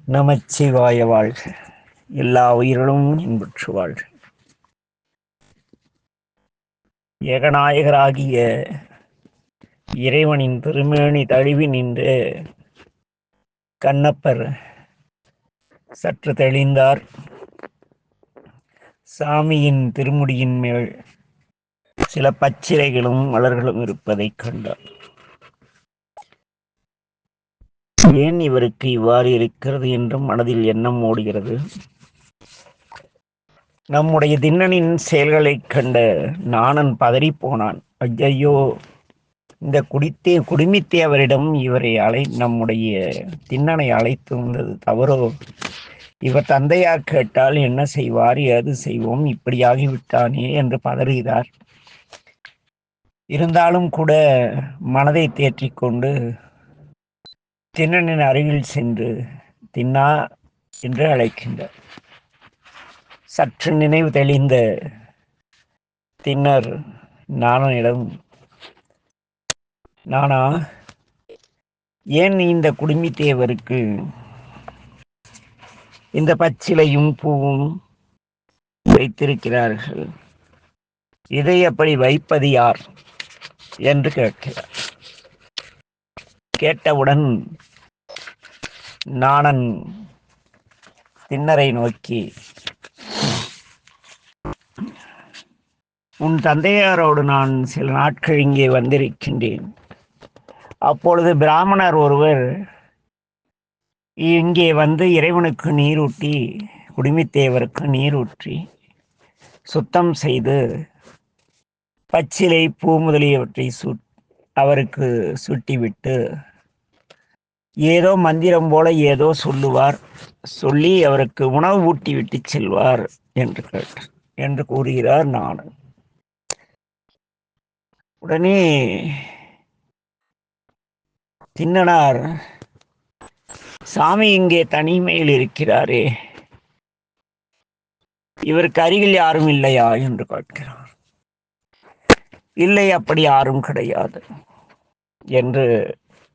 நமச்சிவாய வாழ்க. எல்லா உயிர்களும் இன்புற்று வாழ்க. ஏகநாயகராகிய இறைவனின் திருமேனி தழுவி நின்று கண்ணப்பர் சற்று தெளிந்தார். சாமியின் திருமுடியின் மேல் சில பச்சிலைகளும் மலர்களும் இருப்பதைக் கண்டார். ஏன் இவருக்கு இவ்வாறு இருக்கிறது என்று மனதில் எண்ணம் ஓடுகிறது. நம்முடைய திண்ணனின் செயல்களைக் கண்ட நாணன் பதறிப்போனான். ஐயையோ, இந்த குடுமித்தேவரிடம் இவரை நம்முடைய திண்ணனை அழைத்து வந்தது தவறோ? இவர் தந்தையார் கேட்டால் என்ன செய்வார், ஏது செய்வோம், இப்படியாகிவிட்டானே என்று பதறுகிறார். இருந்தாலும் கூட மனதை தேற்றிக்கொண்டு திண்ணனின் அருகில் சென்று திண்ணா என்று அழைக்கின்றார். சற்று நினைவு தெளிந்த திண்ணர் நாணனிடம், நானா, ஏன் இந்த குடுமித்தேவருக்கு இந்த பச்சிலையும் பூவும் வைத்திருக்கிறார்கள்? இதை அப்படி வைப்பது யார் என்று கேட்கிறார். கேட்டவுடன் நாணன் திண்ணரை நோக்கி, உன் தந்தையாரோடு நான் சில நாட்கள் இங்கே வந்திருக்கின்றேன். அப்பொழுது பிராமணர் ஒருவர் இங்கே வந்து இறைவனுக்கு நீரூட்டி, குடுமித்தேவருக்கு நீரூற்றி சுத்தம் செய்து பச்சிலை பூ முதலியவற்றை அவருக்கு சுட்டிவிட்டு ஏதோ மந்திரம் போல ஏதோ சொல்லுவார். சொல்லி அவருக்கு உணவு ஊட்டி விட்டு செல்வார் என்று கூறுகிறார் நாணன். உடனே திண்ணனார், சாமி இங்கே தனிமையில் இருக்கிறாரே, இவருக்கு அருகில் யாரும் இல்லையா என்று கேட்கிறார். இல்லை, அப்படி யாரும் கிடையாது என்று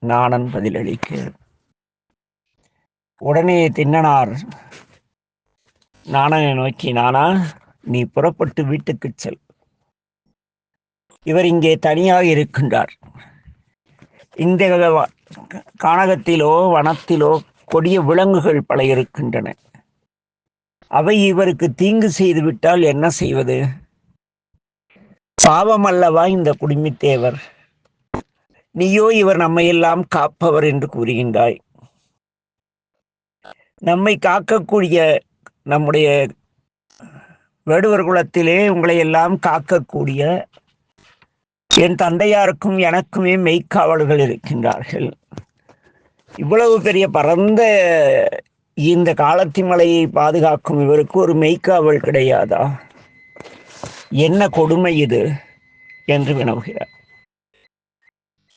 நாணன் பதிலளிக்க, உடனே திண்ணனார் நாணனை நோக்கி, நானா, நீ புறப்பட்டு வீட்டுக்கு செல். இவர் இங்கே தனியாக இருக்கின்றார். இந்த கானகத்திலோ வனத்திலோ கொடிய விலங்குகள் பல இருக்கின்றன. அவை இவருக்கு தீங்கு செய்து விட்டால் என்ன செய்வது? பாவம் அல்லவா இந்த குடுமித்தேவர்? நீயோ இவர் நம்மையெல்லாம் காப்பவர் என்று கூறுகின்றாய். நம்மை காக்கக்கூடிய நம்முடைய வேடுவர் குலத்திலே உங்களை எல்லாம் காக்கக்கூடிய என் தந்தையாருக்கும் எனக்குமே மெய்க்காவல்கள் இருக்கின்றார்கள். இவ்வளவு பெரிய பரந்த இந்த காலத்தி மலையை பாதுகாக்கும் இவருக்கு ஒரு மெய்க்காவல் கிடையாதா? என்ன கொடுமை இது என்று வினவுகிறார்.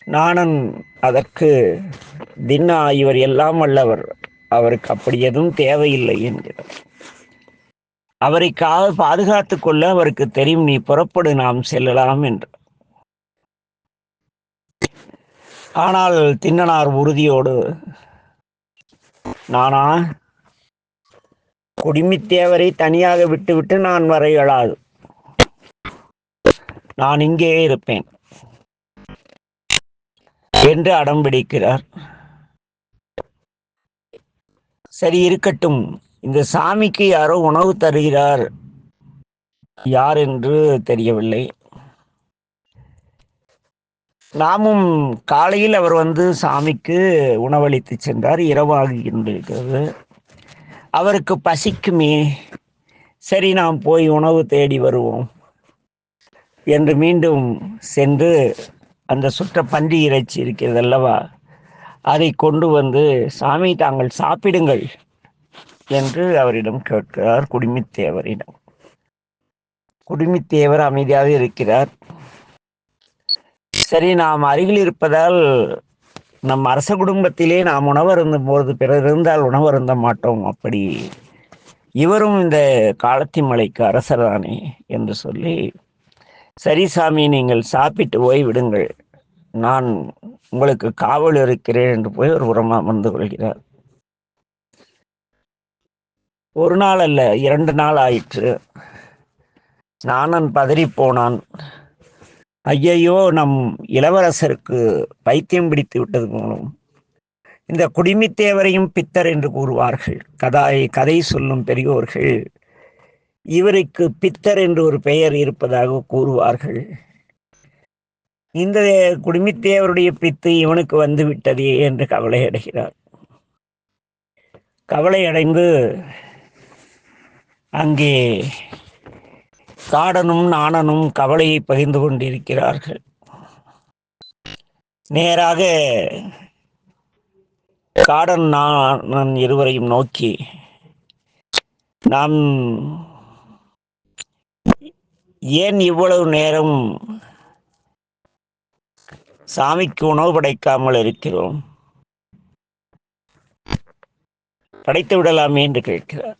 நாணன் அதற்கு, தின்னா, இவர் எல்லாம் வல்லவர், அவருக்கு அப்படி எதுவும் தேவையில்லை என்கிறார். அவரை பாதுகாத்து கொள்ள அவருக்கு தெரியும், நீ புறப்படு, நாம் செல்லலாம் என்று. ஆனால் திண்ணனார் உறுதியோடு, நானா, குடுமித்தேவரை தனியாக விட்டுவிட்டு நான் வர இயலாது, நான் இங்கே இருப்பேன் என்று அடம் பிடிக்கிறார். சரி, இருக்கட்டும், இந்த சாமிக்கு யாரோ உணவு தருகிறார், யார் என்று தெரியவில்லை. நாமும் காலையில் அவர் வந்து சாமிக்கு உணவளித்து சென்றார், இரவாகின்றிருக்கிறது, அவருக்கு பசிக்குமே, சரி நாம் போய் உணவு தேடி வருவோம் என்று மீண்டும் சென்று அந்த சுற்ற பன்றி இறைச்சி இருக்கிறது அல்லவா, அதை கொண்டு வந்து, சாமி தாங்கள் சாப்பிடுங்கள் என்று அவரிடம் கேட்கிறார், குடுமித்தேவரிடம். குடுமித்தேவர் அமைதியாக இருக்கிறார். சரி, நாம் அருகில் இருப்பதால் நம் அரச குடும்பத்திலே நாம் உணவருந்தும் போது பிறர் இருந்தால் உணவருந்த மாட்டோம், அப்படி இவரும் இந்த காலத்தி மலைக்கு அரசர் தானே என்று சொல்லி, சரி சாமி, நீங்கள் சாப்பிட்டு ஓய்விடுங்கள், நான் உங்களுக்கு காவல் இருக்கிறேன் என்று போய் ஒரு உரமா அமர்ந்து கொள்கிறார். ஒரு நாள் அல்ல, 2 நாள் ஆயிற்று. நாணன் பதறிப்போனான். ஐயையோ, நம் இளவரசருக்கு பைத்தியம் பிடித்து விட்டது போலும். இந்த குடிமித்தேவரையும் பித்தர் என்று கூறுவார்கள். கதை சொல்லும் பெரியோர்கள் இவருக்கு பித்தர் என்று ஒரு பெயர் இருப்பதாக கூறுவார்கள். இந்த குடிமித்தேவருடைய பித்து இவனுக்கு வந்து விட்டதே என்று கவலை அடைகிறார். கவலை அடைந்து அங்கே காடனும் நாணனும் கவலையை பகிர்ந்து கொண்டிருக்கிறார்கள். நேராக காடன் நாணன் இருவரையும் நோக்கி, நாம் ஏன் இவ்வளவு நேரம் சாமிக்கு உணவு படைக்காமல் இருக்கிறோம்? படைத்து விடலாமே என்று கேட்கிறார்.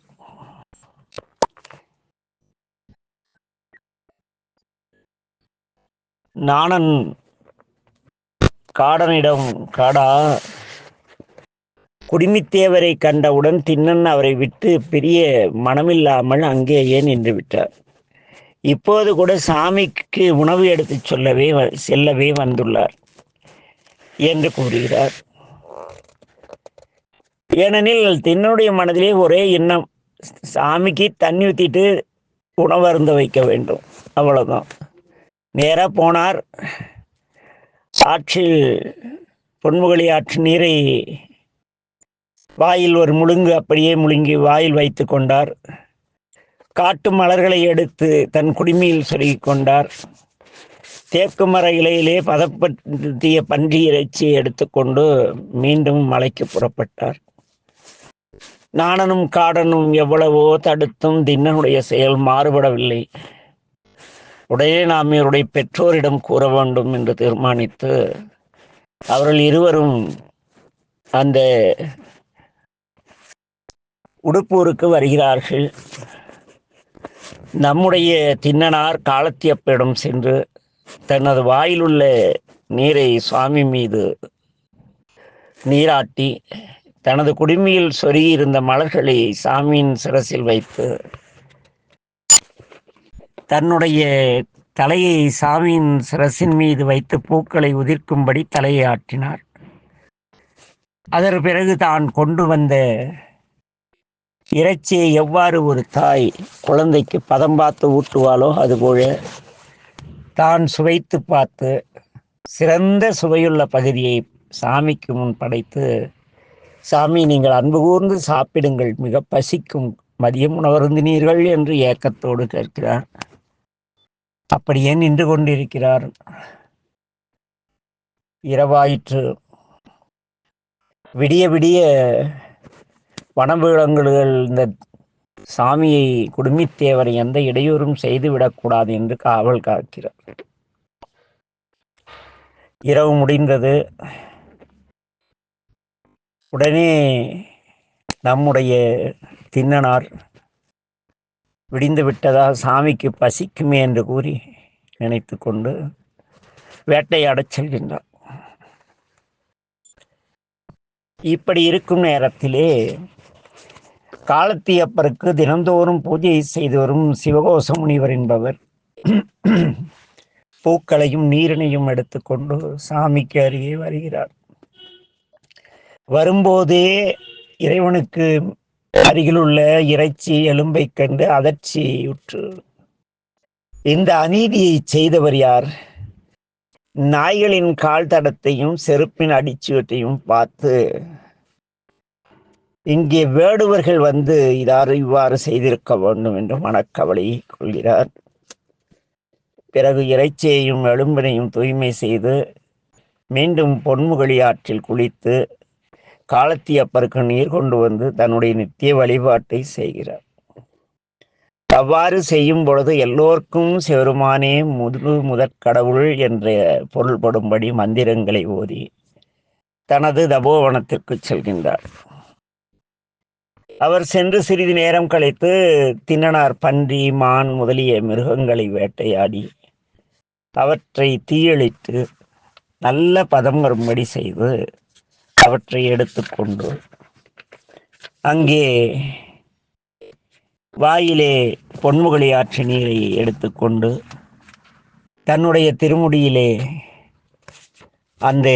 நாணன் காடனிடம், காடா, குடிமித்தேவரை கண்டவுடன் திண்ணன் அவரை விட்டு பிரிய மனமில்லாமல் அங்கேயே நின்று விட்டார். இப்போது கூட சாமிக்கு உணவு எடுத்து செல்லவே வந்துள்ளார் என்று கூறுகிறார். ஏனெனில் திண்ணனுடைய மனதிலே ஒரே எண்ணம், சாமிக்கு தண்ணி ஊற்றிட்டு உணவு அருந்த வைக்க வேண்டும், அவ்வளவுதான். நேராக போனார். ஆற்றில் பொன்முகலி ஆற்று நீரை வாயில் ஒரு முழுங்கு அப்படியே முழுங்கி வாயில் வைத்து கொண்டார். காட்டு மலர்களை எடுத்து தன் குடுமியில் சொருகிக் கொண்டார். தேக்கு மர இலையிலே பதப்படுத்திய பன்றி இறைச்சியை எடுத்துக்கொண்டு மீண்டும் மலைக்கு புறப்பட்டார். நாணனும் காடனும் எவ்வளவோ தடுத்தும் திண்ணனுடைய செயல் மாறுபடவில்லை. உடனே நாம் இவருடைய பெற்றோரிடம் கூற வேண்டும் என்று தீர்மானித்து அவர்கள் இருவரும் அந்த உடுப்பூருக்கு வருகிறார்கள். நம்முடைய திண்ணனார் காலத்தியப்பரிடம் சென்று தனது வாயிலுள்ள நீரை சுவாமி மீது நீராட்டி தனது குடுமியில் சொருகியிருந்த மலர்களை சாமியின் சிரசில் வைத்து தன்னுடைய தலையை சாமியின் சிரசின் மீது வைத்து பூக்களை உதிர்க்கும்படி தலையை ஆட்டினார். அதற்கு பிறகு தான் கொண்டு வந்த இறைச்சியை எவ்வாறு ஒரு தாய் குழந்தைக்கு பதம் பார்த்து ஊட்டுவாளோ அதுபோல தான் சுவைத்து பார்த்து சிறந்த சுவையுள்ள பகுதியை சாமிக்கு முன் படைத்து, சாமி, நீங்கள் அன்பு கூர்ந்து சாப்பிடுங்கள், மிக பசிக்கும், மதியம் உணவருந்தினீர்கள் என்று ஏக்கத்தோடு கேட்கிறார். அப்படியே நின்று கொண்டிருக்கிறார். இரவாயிற்று. விடிய விடிய வனவிலங்குகள் இந்த சாமியை, குடுமித்தேவரை எந்த இடையூறும் செய்துவிடக்கூடாது என்று காவல் காக்கிறார். இரவு முடிந்தது. உடனே நம்முடைய திண்ணனார் விடிந்து விட்டதா, சாமிக்கு பசிக்குமே என்று கூறி நினைத்து கொண்டு வேட்டையாடச் செல்கின்றார். இப்படி இருக்கும் நேரத்திலே காலத்தியப்பருக்கு தினந்தோறும் பூஜை செய்து வரும் சிவகோச முனிவர் என்பவர் பூக்களையும் நீரினையும் எடுத்துக்கொண்டு சாமிக்கு அருகே வருகிறார். வரும்போதே இறைவனுக்கு அருகிலுள்ள இறைச்சி எலும்பை கண்டு அதிர்ச்சியுற்று, இந்த அநீதியை செய்தவர் யார்? நாய்களின் கால் தடத்தையும் செருப்பின் அடிச்சுவட்டையும் பார்த்து, இங்கே வேடுவர்கள் வந்து இவ்வாறு செய்திருக்க வேண்டும் என்று மனக்கவலை கொள்கிறார். பிறகு இறைச்சியையும் எலும்பினையும் தூய்மை செய்து மீண்டும் பொன்முகலி ஆற்றில் குளித்து காலத்தியப்பருக்கு நீர் கொண்டு வந்து தன்னுடைய நித்திய வழிபாட்டை செய்கிறார். அவ்வாறு செய்யும் பொழுது எல்லோருக்கும் சிவருமானே முதற்கடவுள் என்ற பொருள்படும்படி மந்திரங்களை ஓதி தனது தபோவனத்திற்கு செல்கின்றார். அவர் சென்று சிறிது நேரம் கழித்து திண்ணனார் பன்றி, மான் முதலிய மிருகங்களை வேட்டையாடி அவற்றை தீயழித்து நல்ல பதம் வரும்படி செய்து அவற்றை எடுத்துக்கொண்டு அங்கே வாயிலே பொன்முகலி ஆற்று நீரை எடுத்துக்கொண்டு தன்னுடைய திருமுடியிலே அந்த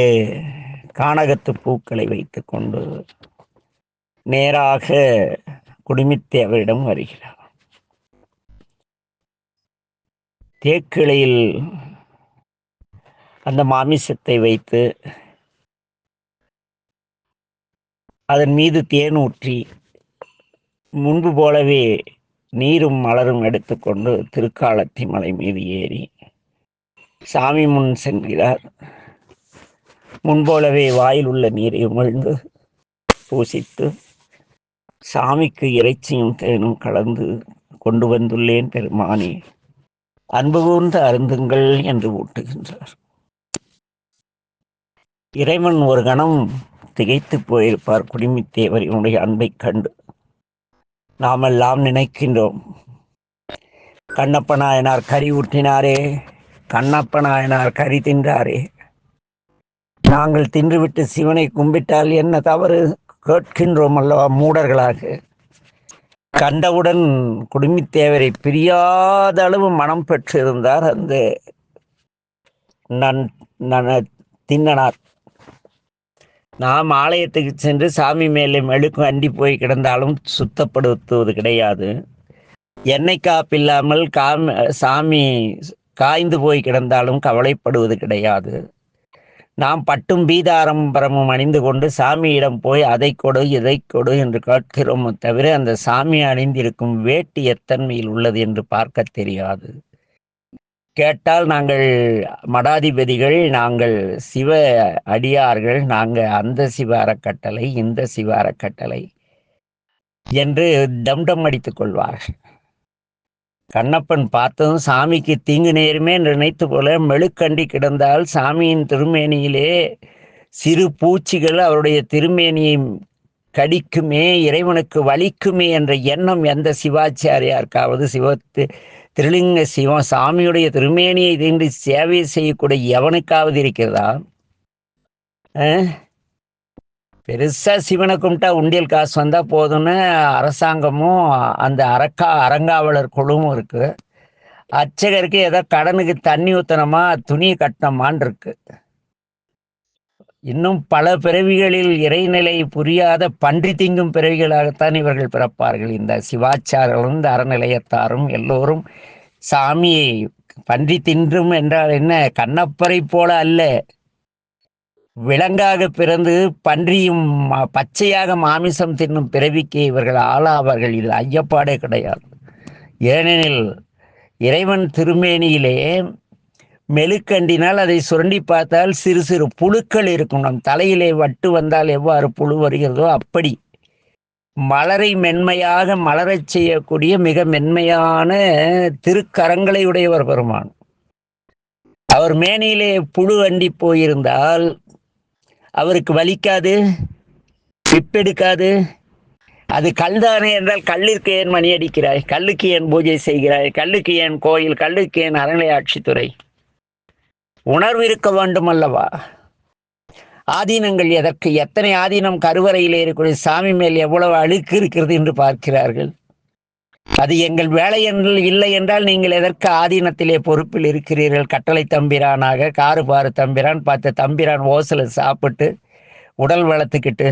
கானகத்து பூக்களை வைத்துக்கொண்டு நேராக குடுமித்தேவரிடம் வருகிறார். தேக்கிளையில் அந்த மாமிசத்தை வைத்து அதன் மீது தேன் ஊற்றி முன்பு போலவே நீரும் மலரும் எடுத்துக்கொண்டு திருக்காலத்தி மலை மீது ஏறி சாமி முன் சென்கிறார். முன்போலவே வாயில் உள்ள நீரை உமிழ்ந்து பூசித்து சாமிக்கு இறைச்சியும் தேனும் கலந்து கொண்டு வந்துள்ளேன் பெருமானே, அன்பு கூர்ந்து அருந்துங்கள் என்று ஊட்டுகின்றார். இறைவன் ஒரு கணம் திகைத்து போயிருப்பார் குடிமித்தேவரினுடைய அன்பை கண்டு. நாமெல்லாம் நினைக்கின்றோம், கண்ணப்ப நாயனார் கறி ஊட்டினாரே, கண்ணப்ப நாயனார் கறி தின்றாரே, நாங்கள் தின்றுவிட்டு சிவனை கும்பிட்டால் என்ன தவறு கேட்கின்றோம் அல்லவா மூடர்களாக. கண்டவுடன் குடுமித்தேவரை பிரியாத அளவு மனம் பெற்றிருந்தார் அந்த தின்னனார். நாம் ஆலயத்துக்கு சென்று சாமி மேலே மெழுக்கு அண்டி போய் கிடந்தாலும் சுத்தப்படுத்துவது கிடையாது. எண்ணெய் காப்பில்லாமல் சாமி காய்ந்து போய் கிடந்தாலும் கவலைப்படுவது கிடையாது. நாம் பட்டும் பீதாரம்பரமும் அணிந்து கொண்டு சாமியிடம் போய் அதை கொடு இதை கொடு என்று கேட்கிறோம் தவிர அந்த சாமி அணிந்திருக்கும் வேட்டி எத்தன்மையில் உள்ளது என்று பார்க்க தெரியாது. கேட்டால் நாங்கள் மடாதிபதிகள், நாங்கள் சிவ அடியார்கள், நாங்கள் அந்த சிவ அறக்கட்டளை இந்த சிவ அறக்கட்டளை என்று தம்டம் அடித்துக் கொள்வார்கள். கண்ணப்பன் பார்த்ததும் சாமிக்கு தீங்கு நேருமே நினைத்து போல மெழுக்கண்டி கிடந்தால் சாமியின் திருமேனியிலே சிறு பூச்சிகள் அவருடைய திருமேனியை கடிக்குமே, இறைவனுக்கு வலிக்குமே என்ற எண்ணம் எந்த சிவாச்சாரியாருக்காவது திருலிங்க சிவம் சாமியுடைய திருமேனியை தீண்டி சேவை செய்யக்கூடிய எவனுக்காவது இருக்கிறதா? பெருசா சிவனை கும்பிட்டா உண்டியல் காசு வந்தா போதும்னு அரசாங்கமும் அந்த அறங்காவலர் குழுவும் இருக்கு. அர்ச்சகருக்கு ஏதோ கடனுக்கு தண்ணி ஊத்தனமா துணியை கட்டணமான் இருக்கு. இன்னும் பல பிறவிகளில் இறைநிலை புரியாத பன்றி திங்கும் பிறவிகளாகத்தான் இவர்கள் பிறப்பார்கள். இந்த சிவாச்சாரர்களும் இந்த அறநிலையத்தாரும் எல்லோரும் சாமியை பன்றி தின்றும் என்றால் என்ன, கண்ணப்பரை போல அல்ல, விலங்காக பிறந்து பன்றியும் பச்சையாக மாமிசம் தின்னும் பிறவிக்கு இவர்கள் ஆளாவார்கள். இதில் ஐயப்பாடே கிடையாது. ஏனெனில் இறைவன் திருமேனியிலே மெழுக்கண்டினால் அதை சுரண்டி பார்த்தால் சிறு சிறு புழுக்கள் இருக்கும். நம் தலையிலே வட்டு வந்தால் எவ்வாறு புழு வருகிறதோ அப்படி மலரை மென்மையாக மலரச் செய்யக்கூடிய மிக மென்மையான திருக்கரங்களை உடையவர் பெருமான். அவர் மேனியிலே புழு அண்டி போயிருந்தால் அவருக்கு வலிக்காது, பிப்பெடுக்காது. அது கல்தானே என்றால் கல்லிற்கு ஏன் மணி அடிக்கிறாய், கல்லுக்கு ஏன் பூஜை செய்கிறாய், கல்லுக்கு ஏன் கோயில், கல்லுக்கு ஏன் அறநிலை ஆட்சித்துறை? உணர்வு இருக்க வேண்டும் அல்லவா? ஆதீனங்கள் எதற்கு? எத்தனை ஆதீனம் கருவறையிலே இருக்கிற சாமி மேல் எவ்வளவு அழுக்கு இருக்கிறது என்று பார்க்கிறார்கள். அது எங்கள் வேலை இல்லை என்றால் நீங்கள் எதற்கு ஆதீனத்திலே பொறுப்பில் இருக்கிறீர்கள்? கட்டளை தம்பிரானாக காரு பாரு தம்பிரான் பார்த்த தம்பிரான் ஓசல சாப்பிட்டு உடல் வளர்த்துக்கிட்டு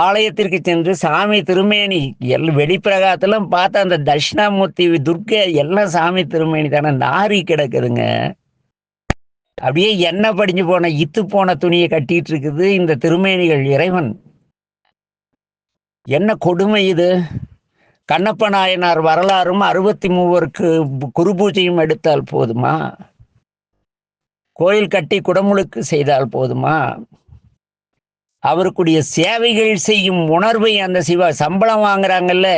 ஆலயத்திற்கு சென்று சாமி திருமேனி வெளிப்பிரகாரத்திலும் பார்த்தா அந்த தட்சிணாமூர்த்தி துர்க்கை எல்லாம் சாமி திருமேனி தானே நாரி கிடக்குதுங்க. அப்படியே எண்ணெய் படிஞ்சு போன இத்து போன துணியை கட்டிட்டு இருக்குது இந்த திருமேனிகள். இறைவன் என்ன கொடுமை இது! கண்ணப்ப நாயனார் வரலாறும் 63 குரு பூஜையும் எடுத்தால் போதுமா? கோயில் கட்டி குடமுழுக்கு செய்தால் போதுமா? அவருக்குரிய சேவைகள் செய்யும் உணர்வை அந்த சம்பளம் வாங்குறாங்கல்ல,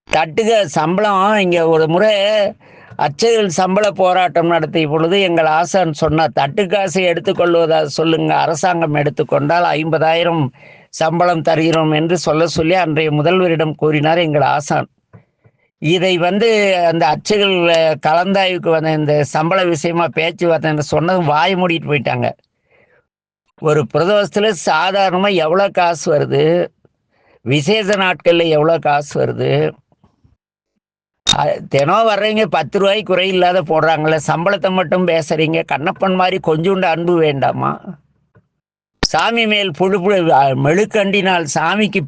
தட்டுக சம்பளம். இங்க ஒரு முறை அர்ச்சகர்கள் சம்பள போராட்டம் நடத்திய பொழுது எங்கள் ஆசான் சொன்னார், தட்டுக்காசை எடுத்துக்கொள்வதா சொல்லுங்க, அரசாங்கம் எடுத்துக்கொண்டால் 50,000 சம்பளம் தருகிறோம் என்று சொல்லி அன்றைய முதல்வரிடம் கூறினார் எங்கள் ஆசான். இதை அந்த அர்ச்சகர்கள் கலந்தாய்வுக்கு இந்த சம்பள விஷயமா பேச்சுவார்த்தை சொன்னதும் வாய் மூடிட்டு போயிட்டாங்க. ஒரு பிரதோஷத்துல சாதாரணமா எவ்வளவு காசு வருது, விசேஷ நாட்கள்ல எவ்வளோ காசு வருது? தினம் வர்றீங்க, 10 ரூபாய்க்கு குறை இல்லாத போடுறாங்களே, சம்பளத்தை மட்டும் பேசுறீங்க. கண்ணப்பன் மாதிரி கொஞ்சோண்டு அன்பு வேண்டாமா? சாமி மேல் புழு புழு மெழுக்கண்டினால் சாமிக்கு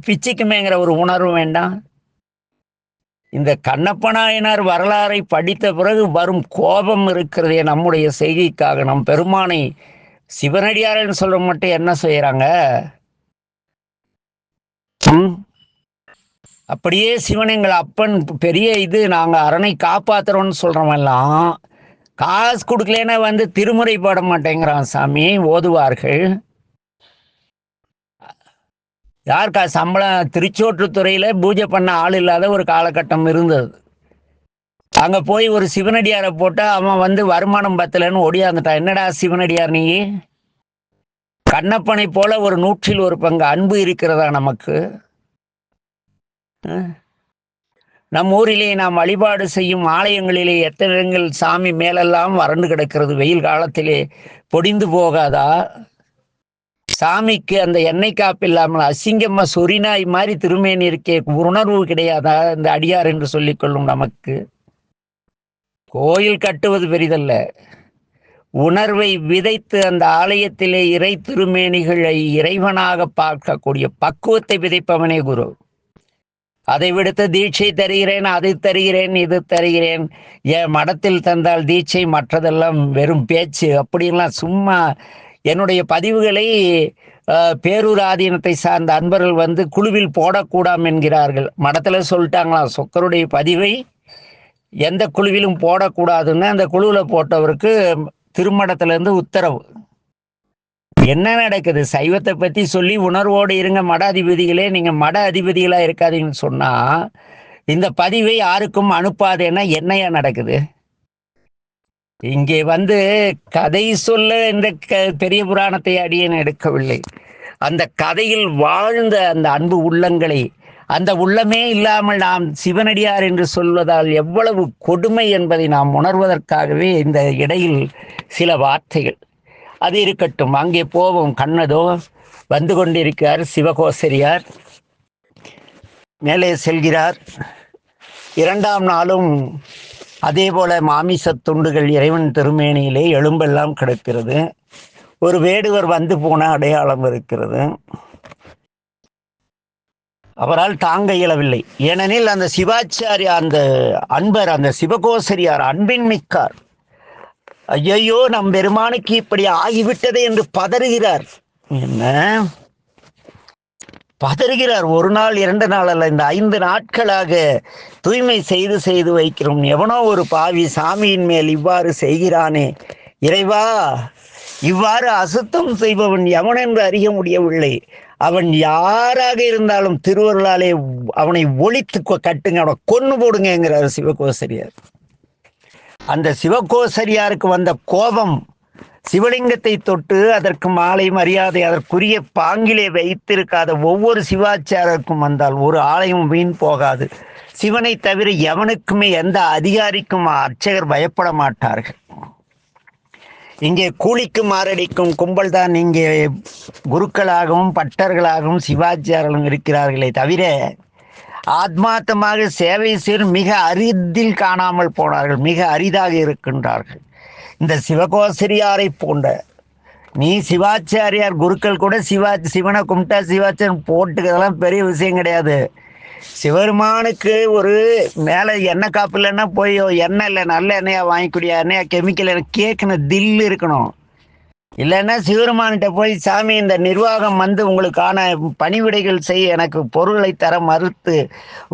பிச்சுக்குமேங்கிற ஒரு உணர்வு வேண்டாம்? இந்த கண்ணப்பனாயனார் வரலாறை படித்த பிறகு வரும் கோபம் இருக்கிறதே நம்முடைய செய்கைக்காக. நம் பெருமானை சிவனடியாரன்னு சொல்ற மட்டும் என்ன செய்யறாங்க? அப்படியே சிவன் எங்கள் அப்பன் பெரிய இது, நாங்க அரணை காப்பாத்துறோம்னு சொல்றவெல்லாம் காசு கொடுக்கலன்னா வந்து திருமுறை பாட மாட்டேங்கிறான் சாமி. ஓதுவார்கள் யாருக்கா சம்பளம்? திருச்சோற்றுத்துறையில பூஜை பண்ண ஆள் இல்லாத ஒரு காலகட்டம் இருந்தது. அங்க போய் ஒரு சிவனடியாரை போட்டா அவன் வந்து வருமானம் பத்தலன்னு ஒடியாந்துட்டான். என்னடா சிவனடியார் நீ? கண்ணப்பனை போல ஒரு 100% அன்பு இருக்கிறதா நமக்கு? நம் ஊரிலே நாம் வழிபாடு செய்யும் ஆலயங்களிலே எத்தனை இடங்கள் சாமி மேலெல்லாம் வறண்டு கிடக்கிறது. வெயில் காலத்திலே பொடிந்து போகாதா? சாமிக்கு அந்த எண்ணெய் காப்பு இல்லாமல் அசிங்கமா சொரிநாய் மாதிரி திருமேனி இருக்கே, உணர்வு கிடையாதா இந்த அடியார் என்று சொல்லிக் கொள்ளும் நமக்கு? கோயில் கட்டுவது பெரிதல்ல, உணர்வை விதைத்து அந்த ஆலயத்திலே இறை திருமேனிகளை இறைவனாக பார்க்கக்கூடிய பக்குவத்தை விதைப்பவனே குரு. அதை விடுத்து தீட்சை தருகிறேன், அது தருகிறேன், இது தருகிறேன், என் மடத்தில் தந்தால் தீட்சை, மற்றதெல்லாம் வெறும் பேச்சு அப்படின்லாம் சும்மா. என்னுடைய பதிவுகளை பேரூர் ஆதீனத்தை சார்ந்த அன்பர்கள் வந்து குழுவில் போடக்கூடாம் என்கிறார்கள். மடத்தில் சொல்லிட்டாங்களாம், சொக்கருடைய பதிவை எந்த குழுவிலும் போடக்கூடாதுன்னு. அந்த குழுவில் போட்டவருக்கு திருமடத்திலேருந்து உத்தரவு. என்ன நடக்குது? சைவத்தை பற்றி சொல்லி உணர்வோடு இருங்க மட அதிபதிகளே, நீங்கள் மட அதிபதிகளாக இருக்காதீங்கன்னு சொன்னால் இந்த பதிவை யாருக்கும் அனுப்பாதேன்னா என்னையா நடக்குது? இங்கே வந்து கதை சொல்ல இந்த பெரிய புராணத்தை அடியேன் எடுக்கவில்லை. அந்த கதையில் வாழ்ந்த அந்த அன்பு உள்ளங்களை, அந்த உள்ளமே இல்லாமல் நாம் சிவனடியார் என்று சொல்வதால் எவ்வளவு கொடுமை என்பதை நாம் உணர்வதற்காகவே இந்த இடையில் சில வார்த்தைகள். அது இருக்கட்டும், அங்கே போவோம். கண்ணதோ வந்து கொண்டிருக்கிறார். சிவகோசரியார் மேலே செல்கிறார். 2ஆம் நாளும் அதே போல மாமிச துண்டுகள் இறைவன் திருமேனியிலே எலும்பெல்லாம் கிடக்கிறது. ஒரு வேடுவர் வந்து போன அடையாளம் இருக்கிறது. அவரால் தாங்க இயலவில்லை. ஏனெனில் அந்த சிவாச்சாரியா, அந்த அன்பர், அந்த சிவகோசரியார் அன்பின் மிக்கார். ஐயோ நம் பெருமானுக்கு இப்படி ஆகிவிட்டது என்று பதறுகிறார். என்ன பதறுகிறார்? 1 நாள் 2 நாள் அல்ல, இந்த 5 நாட்களாக தூய்மை செய்து செய்து வைக்கிறோம். எவனோ ஒரு பாவி சாமியின் மேல் இவ்வாறு செய்கிறானே, இறைவா, இவ்வாறு அசுத்தம் செய்பவன் எவன் என்று அறிய முடியவில்லை. அவன் யாராக இருந்தாலும் திருவருளாலே அவனை ஒழித்து கட்டுங்க, அவனை கொன்னு போடுங்கிறார் சிவகோசரியார். அந்த சிவகோசரியாருக்கு வந்த கோபம் சிவலிங்கத்தை தொட்டு அதற்கு மாலை மரியாதை அதற்குரிய பாங்கிலே வைத்திருக்காத ஒவ்வொரு சிவாச்சாரருக்கும் வந்தால் ஒரு ஆலயம் வீண் போகாது. சிவனை தவிர எவனுக்குமே, எந்த அதிகாரிக்கும் அர்ச்சகர் பயப்பட மாட்டார்கள். இங்கே கூலிக்கு மாரடிக்கும் கும்பல் தான் இங்கே குருக்களாகவும் பட்டர்களாகவும் சிவாச்சாரர்களும் இருக்கிறார்களே தவிர ஆத்மார்த்தமாக சேவை செய்யும் மிக அரிதில் காணாமல் போனார்கள், மிக அரிதாக இருக்கின்றார்கள். இந்த சிவகோசரியாரை போன்ற நீ சிவாச்சாரியார் குருக்கள் கூட சிவனை கும்பிட்டா சிவாச்சாரம் போட்டுக்கிறதெல்லாம் பெரிய விஷயம் கிடையாது. சிவருமானுக்கு ஒரு மேலே எண்ணெய் காப்பு இல்லைன்னா போய் எண்ணெய் இல்லை நல்ல எண்ணெயா வாங்கிக்கூடிய எண்ணெயா கெமிக்கல் கேட்கணும், தில் இருக்கணும். இல்லைன்னா சிவருமான்கிட்ட போய் சாமி இந்த நிர்வாகம் வந்து உங்களுக்கான பணிவிடைகள் செய்ய எனக்கு பொருளை தர மறுத்து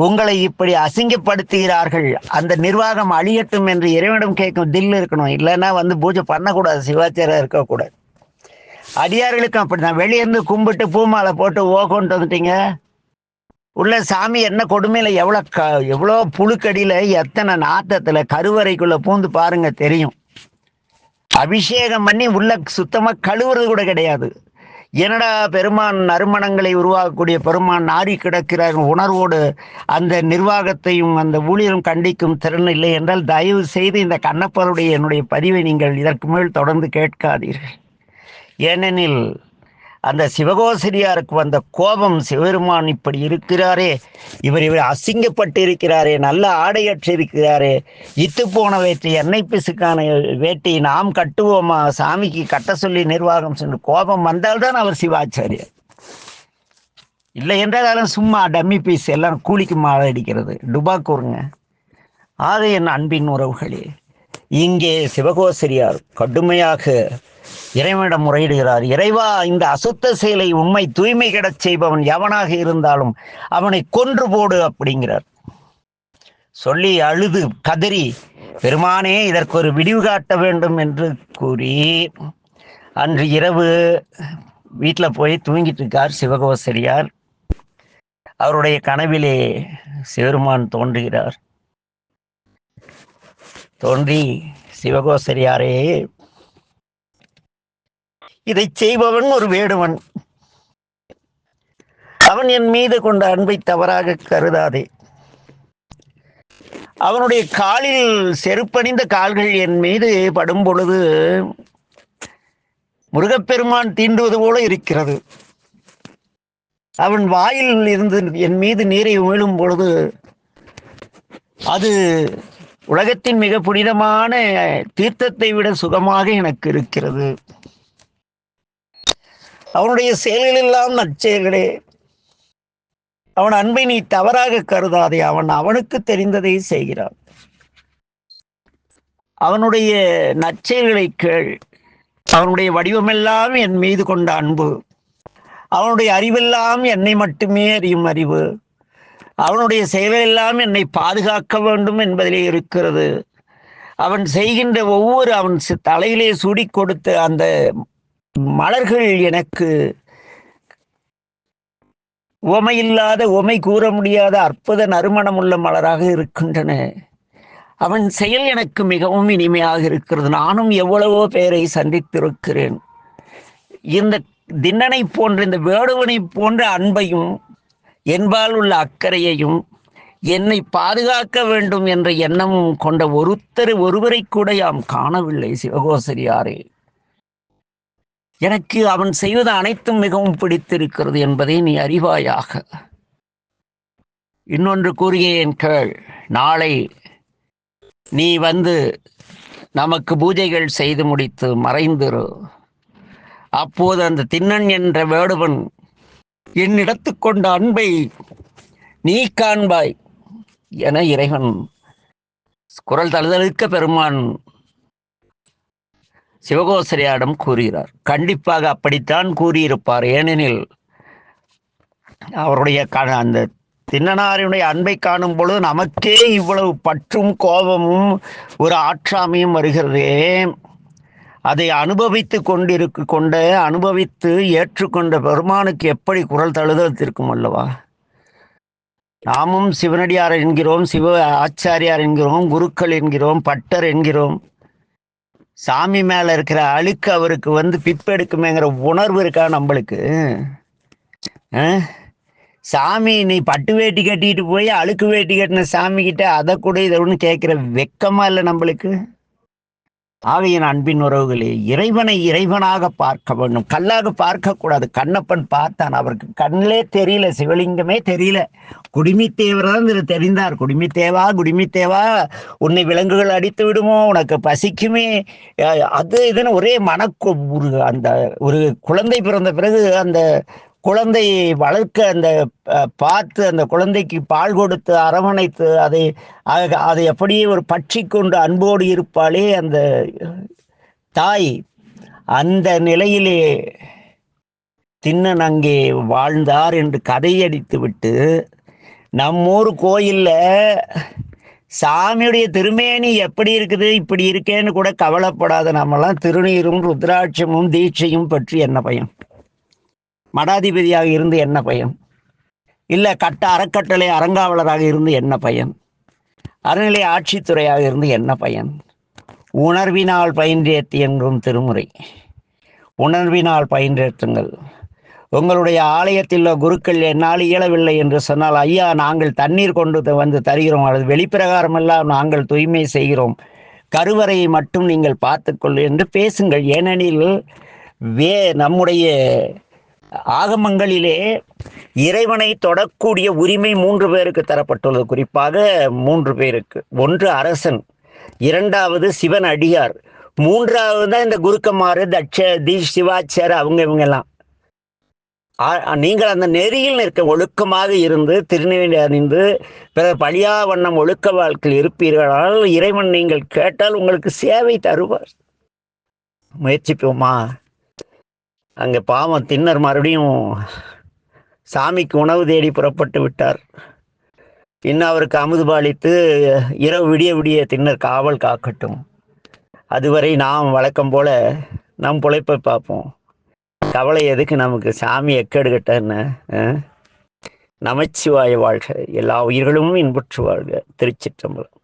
உங்களை இப்படி அசிங்கப்படுத்துகிறார்கள், அந்த நிர்வாகம் அழியட்டும் என்று இறைவனிடம் கேட்கும் தில் இருக்கணும். இல்லைன்னா வந்து பூஜை பண்ணக்கூடாது, சிவாச்சாரம் இருக்கக்கூடாது. அடியார்களுக்கும் அப்படி தான். வெளியேருந்து கும்பிட்டு பூமாலை போட்டு கொண்டு வந்துட்டீங்க, உள்ள சாமி என்ன கொடுமையில எவ்வளோ புழுக்கடியில் எத்தனை நாட்டத்தில் கருவறைக்குள்ள பூந்து பாருங்க தெரியும். அபிஷேகம் பண்ணி உள்ள சுத்தமாக கழுவுறது கூட கிடையாது. என்னடா பெருமான் நறுமணங்களை உருவாக்கக்கூடிய பெருமான் நாரி கிடக்கிறார் உணர்வோடு அந்த நிர்வாகத்தையும் அந்த ஊழியரும் கண்டிக்கும் திறன் இல்லை என்றால் தயவு செய்து இந்த கண்ணப்பருடைய என்னுடைய பதிவை நீங்கள் இதற்கு மேல் தொடர்ந்து கேட்காதீர்கள். ஏனெனில் அந்த சிவகோசரியாருக்கு வந்த கோபம், சிவபெருமான் இப்படி இருக்கிறாரே, இவர் அசிங்கப்பட்டு இருக்கிறாரே, நல்ல ஆடையற்று இருக்கிறாரே, இத்து போன வேட்டி, எண்ணெய் பிசுக்கான வேட்டி நாம் கட்டுவோமா, சாமிக்கு கட்ட சொல்லி நிர்வாகம் சென்று கோபம் வந்தால்தான் அவர் சிவாச்சாரியர். இல்லை என்றாலும் சும்மா டம்மி பீஸ் எல்லாம் கூலிக்கு மாலை அடிக்கிறது, டுபாக்கூருங்க. ஆக என் அன்பின் உறவுகளே, இங்கே சிவகோசரியார் கடுமையாக இறைவனிடம் முறையிடுகிறார். இறைவா, இந்த அசுத்த செயலை உண்மை தூய்மை கிடச் செய்பவன் எவனாக இருந்தாலும் அவனை கொன்று போடு அப்படிங்கிறார். சொல்லி அழுது கதறி, பெருமானே இதற்கு ஒரு விடிவு காட்ட வேண்டும் என்று கூறி அன்று இரவு வீட்டில் போய் தூங்கிட்டு இருக்கார் சிவகோசரியார். அவருடைய கனவிலே சிவபெருமான் தோன்றுகிறார். தோன்றி, சிவகோசரியாரே, இதை செய்பவன் ஒரு வேடுவன், அவன் என் மீது கொண்ட அன்பை தவறாக கருதாதே. அவனுடைய காலில் செருப்பணிந்த கால்கள் என் மீது படும் பொழுது முருகப்பெருமான் தீண்டுவது போல இருக்கிறது. அவன் வாயில் இருந்து என் மீது நீரை உமிழும் பொழுது அது உலகத்தின் மிக புனிதமான தீர்த்தத்தை விட சுகமாக எனக்கு இருக்கிறது. அவனுடைய செயல்கள் எல்லாம் நற்செயல்களே. அவன் அன்பை நீ தவறாக கருதாதே. அவனுக்கு தெரிந்ததை செய்கிறான். அவனுடைய நற்செயல்களை கேள். அவனுடைய வடிவமெல்லாம் என் மீது கொண்ட அன்பு. அவனுடைய அறிவெல்லாம் என்னை மட்டுமே அறியும் அறிவு. அவனுடைய செயலெல்லாம் என்னை பாதுகாக்க வேண்டும் என்பதிலே இருக்கிறது. அவன் செய்கின்ற ஒவ்வொரு அவன் தலையிலே சூடி கொடுத்த அந்த மலர்கள் எனக்கு உவமையில்லாத, உவமை கூற முடியாத அற்புத நறுமணம் உள்ள மலராக இருக்கின்றன. அவன் செயல் எனக்கு மிகவும் இனிமையாக இருக்கிறது. நானும் எவ்வளவோ பேரை சந்தித்திருக்கிறேன். இந்த திண்ணனை போன்ற, இந்த வேடுவனை போன்ற அன்பையும் என்பால் உள்ள அக்கறையையும் என்னை பாதுகாக்க வேண்டும் என்ற எண்ணமும் கொண்ட ஒருவரை கூட யாம் காணவில்லை சிவகோசரியாரே. எனக்கு அவன் செய்வது அனைத்தும் மிகவும் பிடித்திருக்கிறது என்பதை நீ அறிவாயாக. இன்னொன்று கூறுகிறேன் கேள். நாளை நீ வந்து நமக்கு பூஜைகள் செய்து முடித்து மறைந்திரு. அப்போது அந்த திண்ணன் என்ற வேடுவன் என்னிடத்து கொண்ட அன்பை நீ காண்பாய் என இறைவன் குரல் தழுதழுக்க பெருமான் சிவகோசரியாரிடம் கூறுகிறார். கண்டிப்பாக அப்படித்தான் கூறியிருப்பார். ஏனெனில் அவருடைய அந்த திண்ணனாரினுடைய அன்பை காணும் பொழுது நமக்கே இவ்வளவு பற்றும் கோபமும் ஒரு ஆற்றாமையும் வருகிறதே. அதை அனுபவித்து அனுபவித்து ஏற்றுக்கொண்ட பெருமானுக்கு எப்படி குரல் தழுதழுத்திருக்கும் அல்லவா? நாமும் சிவனடியார் என்கிறோம், சிவ ஆச்சாரியார் என்கிறோம், குருக்கள் என்கிறோம், பட்டர் என்கிறோம். சாமி மேல இருக்கிற அழுக்கு அவருக்கு வந்து பிப்பெடுக்குமேங்கிற உணர்வு இருக்கா நம்மளுக்கு? சாமி, நீ பட்டு வேட்டி கட்டிட்டு போய் அழுக்கு வேட்டி கட்டின சாமி கிட்ட அதை கூட இதை ஒன்று கேட்கிற வெக்கமா இல்லை நம்மளுக்கு? ஆகையின் அன்பின் உறவுகளே, இறைவனை இறைவனாக பார்க்க வேண்டும், கல்லாக பார்க்க கூடாது. கண்ணப்பன் பார்த்தான், அவருக்கு கண்ணிலே தெரியல, சிவலிங்கமே தெரியல. குடிமித்தேவர் தான் இது தெரிந்தார். குடிமித்தேவா, உன்னை விலங்குகள் அடித்து விடுமோ, உனக்கு பசிக்குமே, அது இதுன்னு ஒரே அந்த ஒரு குழந்தை பிறந்த பிறகு அந்த குழந்தையை வளர்க்க அந்த பார்த்து அந்த குழந்தைக்கு பால் கொடுத்து அரவணைத்து அதை அப்படியே ஒரு பற்றி கொண்டு அன்போடு இருப்பாளே அந்த தாய், அந்த நிலையிலே திண்ணன் அங்கே வாழ்ந்தார் என்று கதையடித்து விட்டு நம்மூர் கோயில்ல சாமியுடைய திருமேனி எப்படி இருக்குது, இப்படி இருக்கேன்னு கூட கவலைப்படாத நம்மெல்லாம் திருநீரும் ருத்ராட்சமும் தீட்சையும் பற்றி என்ன பயன்? மடாதிபதியாக இருந்து என்ன பயன்? இல்லை அறக்கட்டளை அறங்காவலராக இருந்து என்ன பயன்? அறநிலை ஆட்சித்துறையாக இருந்து என்ன பயன்? உணர்வினால் பயின்றேத்தி என்றும் திருமுறை. உணர்வினால் பயின்றேற்றுங்கள். உங்களுடைய ஆலயத்தில் குருக்கள் என்னால் இயலவில்லை என்று சொன்னால், ஐயா நாங்கள் தண்ணீர் கொண்டு வந்து தருகிறோம், அல்லது வெளிப்பிரகாரமெல்லாம் நாங்கள் தூய்மை செய்கிறோம், கருவறையை மட்டும் நீங்கள் பார்த்துக்கொள்ளு என்று பேசுங்கள். ஏனெனில் நம்முடைய ஆகமங்களிலே இறைவனை தொடக்கூடிய உரிமை 3 பேருக்கு தரப்பட்டுள்ளது. குறிப்பாக 3 பேருக்கு. ஒன்று அரசன், இரண்டாவது சிவன் அடியார், மூன்றாவது தான் இந்த குருக்கமாறு சிவாச்சார் அவங்க இவங்க எல்லாம். நீங்கள் அந்த நெறியில் நிற்க ஒழுக்கமாக இருந்து திருநெல்வேலி அணிந்து பிறர் பழியா வண்ணம் ஒழுக்க வாழ்க்கையில் இருப்பீர்களால் இறைவன் நீங்கள் கேட்டால் உங்களுக்கு சேவை தருவார். முயற்சிப்போமா? அங்கே பாவம் தின்னர் மறுபடியும் சாமிக்கு உணவு தேடி புறப்பட்டு விட்டார். இன்னும் அவருக்கு அமுது பாலித்து இரவு விடிய விடிய தின்னர் காவல் காக்கட்டும். அதுவரை நாம் வழக்கம் போல நம் பிழைப்பை பார்ப்போம். கவலை எதுக்கு நமக்கு? சாமி எக்கேடு கட்ட என்ன? நமச்சிவாய வாழ்க. எல்லா உயிர்களும் இன்புற்று வாழ்க. திருச்சிற்றம்பலம்.